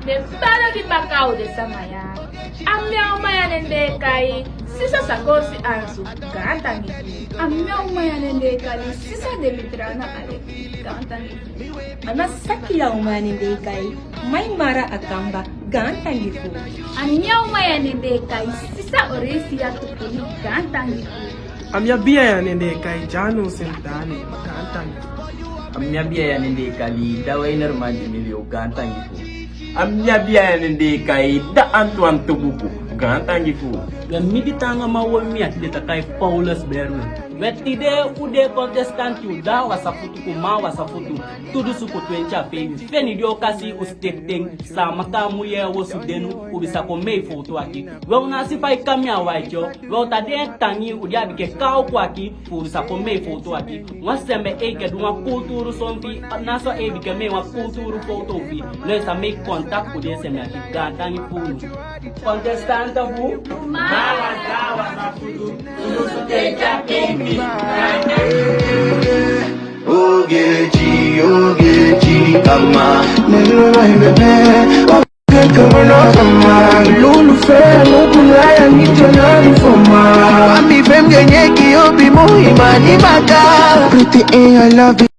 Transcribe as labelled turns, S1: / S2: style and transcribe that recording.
S1: de bala ki bakau de samaya. Amya umaya nende kai sisa sakosi ansu gantangi.
S2: Amya umaya nende kai sisa de litrana ale gantangi.
S3: Ana sakila umaya nende kai mai mara akamba gantangi fu.
S2: Anya umaya nende kai sisa oresi ya tukuni gantangi.
S4: Amya biya ya nende kai jano sentane gantangi.
S5: Amnya biya nende kali dawainar majimilio gantangi fu. Amnya biya nende kai da Antoine Tubuku gantangi fu.
S6: Ya miditanga mawon miat de takai Paulus Berwe. Wetide ude contestant yu da wasafutu kuma wasafutu tudu suku twencha pevi feni dio kasi usteteng sa makamu ye wosu denu ubisa ko mei foto aki we una sifai kamya waicho we ta de tangi udia bike kaw kwaki ubisa ko mei foto aki wasembe eke duma kulturu sompi naso e bike mei wa kulturu foto fi le sa make contact ude seme aki gantangi funu contestant bu mala da wasafutu tudu suku twencha pevi.
S7: Ogechi, kama Nelo na ibebe Oge kama na kama Lulu fe, nukulaya nitona nifoma Wami fem genye ki obi muhima ni baka Pretty I love you